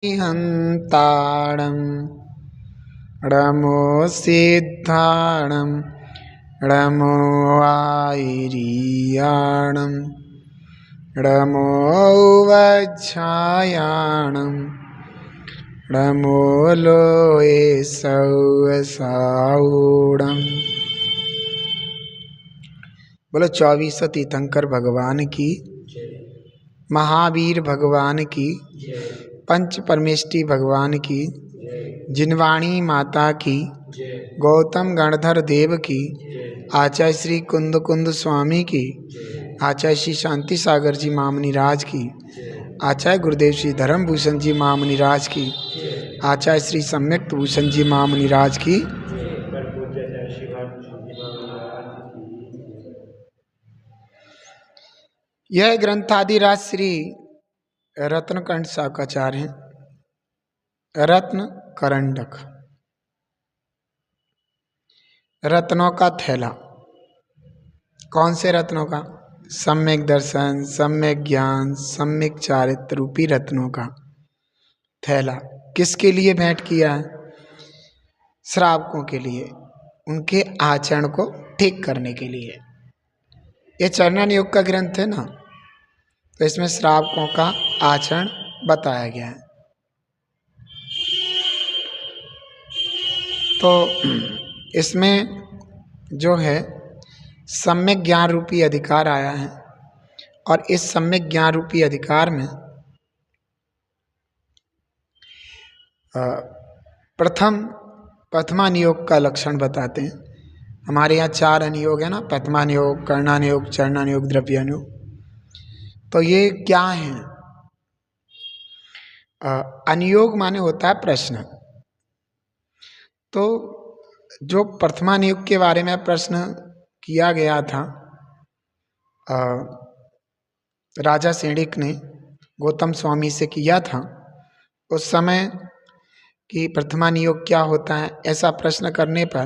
हन्ताणं णमो सिद्धाणं णमो आयिरीयाणं णमो वज्झायाणं णमो लोये सौसाऊणम्। बोलो 24 तीर्थंकर भगवान की, महावीर भगवान की, पंच परमेष्टि भगवान की, जिनवाणी माता की, गौतम गणधर देव की, आचार्य श्री कुंद कुंद स्वामी की, आचार्य श्री शांति सागर जी मामनी राज की, आचार्य गुरुदेव श्री धर्म भूषण जी मामनी राज की, आचार्य श्री सम्यक भूषण जी मामनी राज की। यह ग्रंथादिराज श्री रत्नकंठ शाकाचार्य हैं। रत्न करंडक, रत्नों का थैला। कौन से रत्नों का? सम्यक दर्शन, सम्यक ज्ञान, सम्यक चारित्र रूपी रत्नों का थैला। किसके लिए भेंट किया है? श्रावकों के लिए, उनके आचरण को ठीक करने के लिए। ये चरणन योग का ग्रंथ है ना, तो इसमें श्रावकों का आचरण बताया गया है। तो इसमें जो है सम्यक ज्ञान रूपी अधिकार आया है, और इस सम्यक ज्ञान रूपी अधिकार में प्रथमा नियोग का लक्षण बताते हैं। हमारे यहाँ 4 अनुयोग है ना, प्रथमानुयोग, कर्णानुयोग, चरणानुयोग, द्रव्यानुयोग। तो ये क्या है? अनुयोग माने होता है प्रश्न। तो जो प्रथमानुयोग के बारे में प्रश्न किया गया था, राजा सेणिक ने गौतम स्वामी से किया था, उस समय कि प्रथमानुयोग क्या होता है, ऐसा प्रश्न करने पर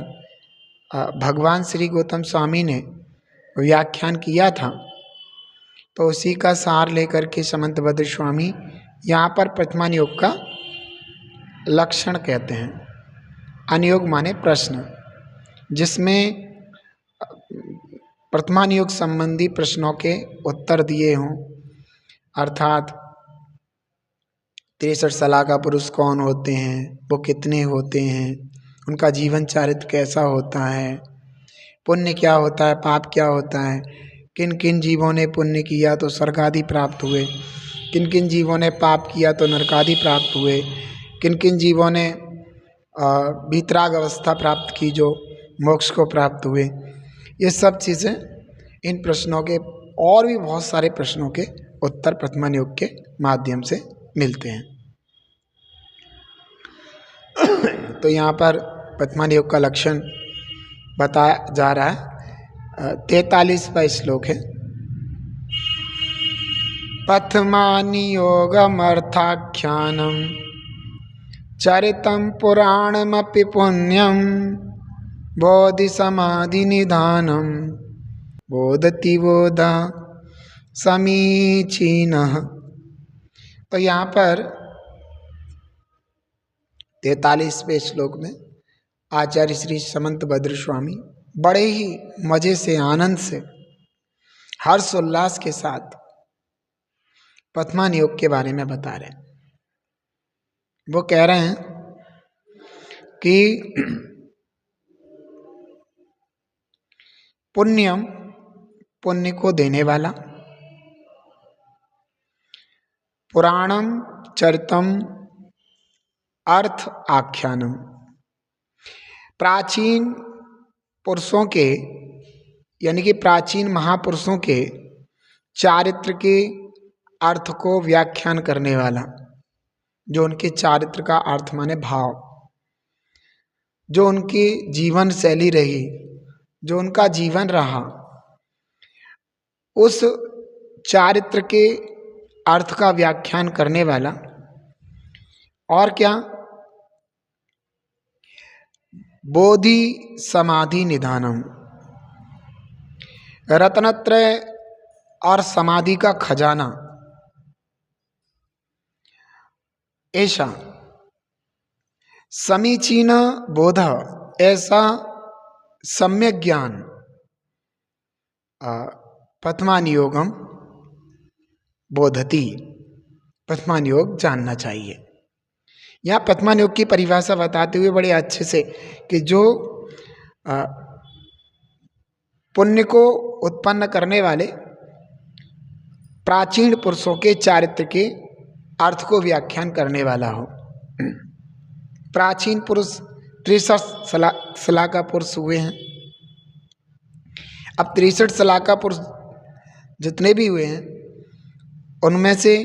भगवान श्री गौतम स्वामी ने व्याख्यान किया था। तो उसी का सार लेकर के समंतभद्र स्वामी यहाँ पर प्रथमानुयोग का लक्षण कहते हैं। अनुयोग माने प्रश्न, जिसमें प्रथमानुयोग संबंधी प्रश्नों के उत्तर दिए हों, अर्थात 63 साल का पुरुष कौन होते हैं, वो कितने होते हैं, उनका जीवन चरित्र कैसा होता है, पुण्य क्या होता है, पाप क्या होता है, किन किन जीवों ने पुण्य किया तो स्वर्ग आदि प्राप्त हुए, किन किन जीवों ने पाप किया तो नरक आदि प्राप्त हुए, किन किन जीवों ने वितराग अवस्था प्राप्त की जो मोक्ष को प्राप्त हुए। ये सब चीज़ें इन प्रश्नों के, और भी बहुत सारे प्रश्नों के उत्तर प्रथमानुयोग के माध्यम से मिलते हैं। तो यहाँ पर प्रथमानुयोग का लक्षण बताया जा रहा है। 43वां श्लोक है। प्रथमानुयोगमर्थाख्यानं चरितं पुराणमपि पुण्यं बोधि समाधि निधानं बोधति बोधा समीचीनः। तो यहाँ पर 43वें श्लोक में आचार्य श्री समंतभद्र स्वामी बड़े ही मजे से, आनंद से, हर्ष उल्लास के साथ प्रथमानुयोग के बारे में बता रहे हैं। वो कह रहे हैं कि पुण्यम, पुण्य को देने वाला, पुराणम चरितम अर्थ आख्यानम, प्राचीन पुरुषों के, यानी कि प्राचीन महापुरुषों के चारित्र के अर्थ को व्याख्यान करने वाला, जो उनके चारित्र का अर्थ माने भाव, जो उनकी जीवन शैली रही, जो उनका जीवन रहा, उस चारित्र के अर्थ का व्याख्यान करने वाला। और क्या? बोधि समाधि निधानम, रत्नत्रय और समाधि का खजाना, ऐसा समीचीन बोध, ऐसा सम्यक ज्ञान प्रथमान योगम बोधति, प्रथमान योग जानना चाहिए। यहाँ प्रथमान योग की परिभाषा बताते हुए बड़े अच्छे से कि जो पुण्य को उत्पन्न करने वाले प्राचीन पुरुषों के चारित्र के अर्थ को व्याख्यान करने वाला हो। प्राचीन पुरुष 63 सलाका पुरुष हुए हैं। अब 63 सलाका पुरुष जितने भी हुए हैं उनमें से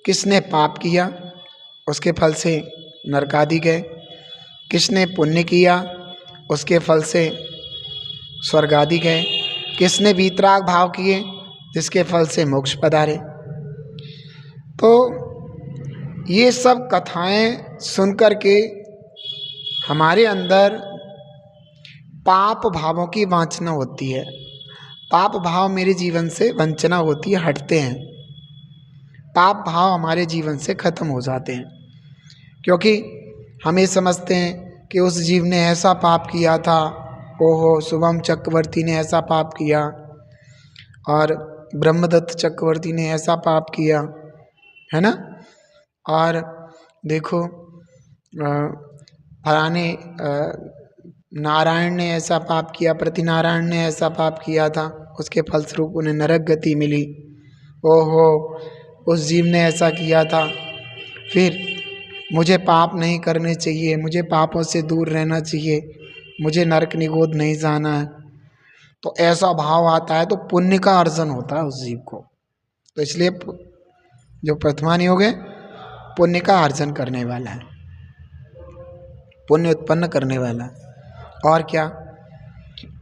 किसने पाप किया, उसके फल से नरक आदि गए, किसने पुण्य किया, उसके फल से स्वर्ग आदि गए, किसने वीतराग भाव किए, जिसके फल से मोक्ष पधारे। तो ये सब कथाएं सुनकर के हमारे अंदर पाप भावों की वांछना होती है। पाप भाव मेरे जीवन से वंचना होती है, हटते हैं। पाप भाव हमारे जीवन से खत्म हो जाते हैं, क्योंकि हम ये समझते हैं कि उस जीव ने ऐसा पाप किया था, ओहो शुभम चक्रवर्ती ने ऐसा पाप किया और ब्रह्मदत्त चक्रवर्ती ने ऐसा पाप किया, है ना। और देखो फलाने नारायण ने ऐसा पाप किया, प्रतिनारायण ने ऐसा पाप किया था, उसके फलस्वरूप उन्हें नरक गति मिली। ओहो उस जीव ने ऐसा किया था, फिर मुझे पाप नहीं करने चाहिए, मुझे पापों से दूर रहना चाहिए, मुझे नरक निगोद नहीं जाना है। तो ऐसा भाव आता है तो पुण्य का अर्जन होता है उस जीव को। तो इसलिए जो प्रथमान योग है पुण्य का अर्जन करने वाला है, पुण्य उत्पन्न करने वाला है। और क्या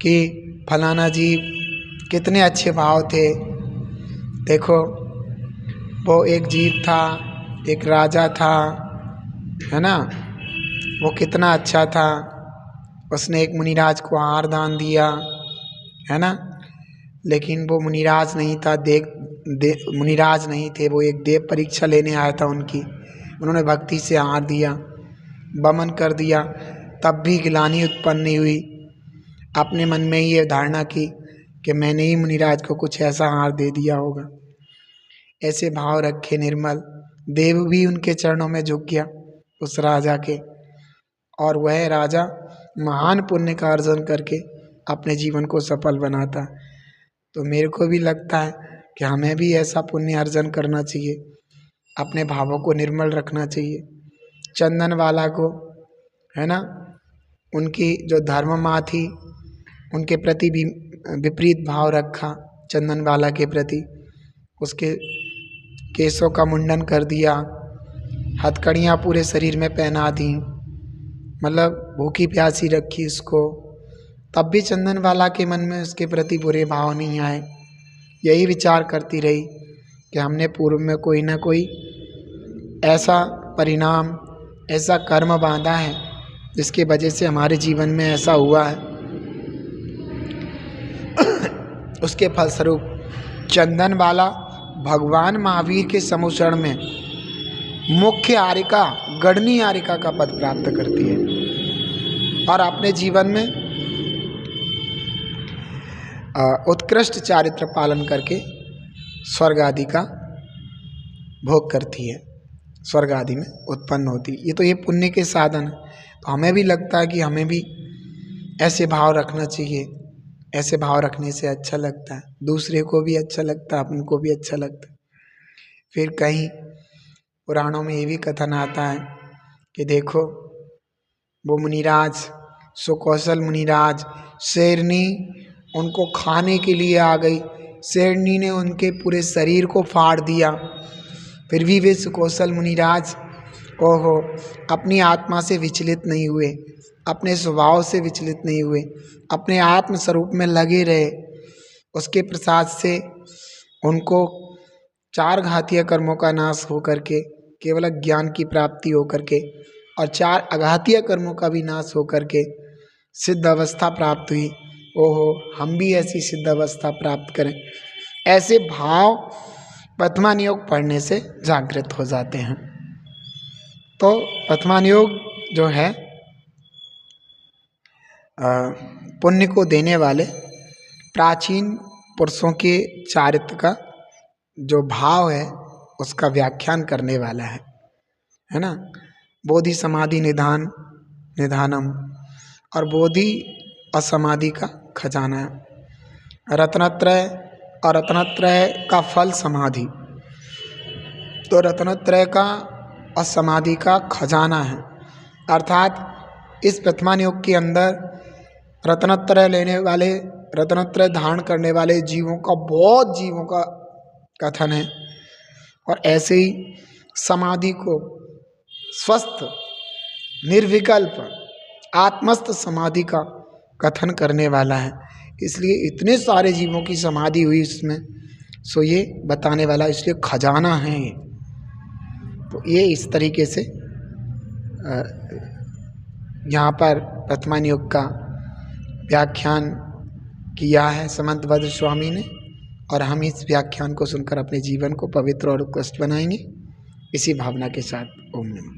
कि फलाना जीव कितने अच्छे भाव थे। देखो वो एक जीव था, एक राजा था, है ना, वो कितना अच्छा था, उसने एक मुनिराज को आहार दान दिया, है ना। लेकिन वो मुनिराज नहीं था, मुनिराज नहीं थे, वो एक देव परीक्षा लेने आया था उनकी। उन्होंने भक्ति से आहार दिया, वमन कर दिया, तब भी ग्लानि उत्पन्न नहीं हुई। अपने मन में ही ये धारणा की कि मैंने ही मुनिराज को कुछ ऐसा आहार दे दिया होगा। ऐसे भाव रखे निर्मल, देव भी उनके चरणों में झुक गया उस राजा के, और वह राजा महान पुण्य का अर्जन करके अपने जीवन को सफल बनाता। तो मेरे को भी लगता है कि हमें भी ऐसा पुण्य अर्जन करना चाहिए, अपने भावों को निर्मल रखना चाहिए। चंदन वाला को, है ना, उनकी जो धर्म माँ थी उनके प्रति भी विपरीत भाव रखा, चंदन वाला के प्रति। उसके केशों का मुंडन कर दिया, हथकड़ियाँ पूरे शरीर में पहना दी, मतलब भूखी प्यासी रखी उसको, तब भी चंदन वाला के मन में उसके प्रति बुरे भाव नहीं आए। यही विचार करती रही कि हमने पूर्व में कोई ना कोई ऐसा परिणाम, ऐसा कर्म बांधा है जिसके वजह से हमारे जीवन में ऐसा हुआ है। उसके फलस्वरूप चंदन वाला भगवान महावीर के समुचरण में मुख्य आरिका, गणनी आरिका का पद प्राप्त करती है और अपने जीवन में उत्कृष्ट चारित्र पालन करके स्वर्ग आदि का भोग करती है, स्वर्ग आदि में उत्पन्न होती है। ये पुण्य के साधन है। तो हमें भी लगता है कि हमें भी ऐसे भाव रखना चाहिए। ऐसे भाव रखने से अच्छा लगता है, दूसरे को भी अच्छा लगता है, अपन को भी अच्छा लगता है। फिर कहीं पुराणों में ये भी कथन आता है कि देखो वो मुनिराज, सुकौशल मुनिराज, शेरनी उनको खाने के लिए आ गई, शेरनी ने उनके पूरे शरीर को फाड़ दिया, फिर भी वे सुकौशल मुनिराज ओहो अपनी आत्मा से विचलित नहीं हुए, अपने स्वभाव से विचलित नहीं हुए, अपने आत्म स्वरूप में लगे रहे। उसके प्रसाद से उनको 4 घातीय कर्मों का नाश हो करके केवल ज्ञान की प्राप्ति हो करके और 4 अघातीय कर्मों का भी नाश हो करके सिद्ध अवस्था प्राप्त हुई। ओहो हम भी ऐसी सिद्ध अवस्था प्राप्त करें। ऐसे भाव प्रथमान योग पढ़ने से जागृत हो जाते हैं। तो वर्तमान योग जो है पुण्य को देने वाले प्राचीन पुरुषों के चारित्र का जो भाव है उसका व्याख्यान करने वाला है ना। बोधि समाधि निधानम और बोधि असमाधि का खजाना है। रत्नत्रय और रत्नत्रय का फल समाधि, तो रत्नत्रय का और समाधि का खजाना है। अर्थात इस वर्तमान योग के अंदर रत्नत्रय लेने वाले, रत्नत्रय धारण करने वाले जीवों का, बहुत जीवों का कथन है। और ऐसे ही समाधि को स्वस्थ निर्विकल्प आत्मस्थ समाधि का कथन करने वाला है। इसलिए इतने सारे जीवों की समाधि हुई इसमें, सो ये बताने वाला, इसलिए खजाना है ये। तो ये इस तरीके से यहाँ पर वर्तमान योग का व्याख्यान किया है समंतभद्र स्वामी ने, और हम इस व्याख्यान को सुनकर अपने जीवन को पवित्र और उत्कृष्ट बनाएंगे, इसी भावना के साथ। ओम नमः।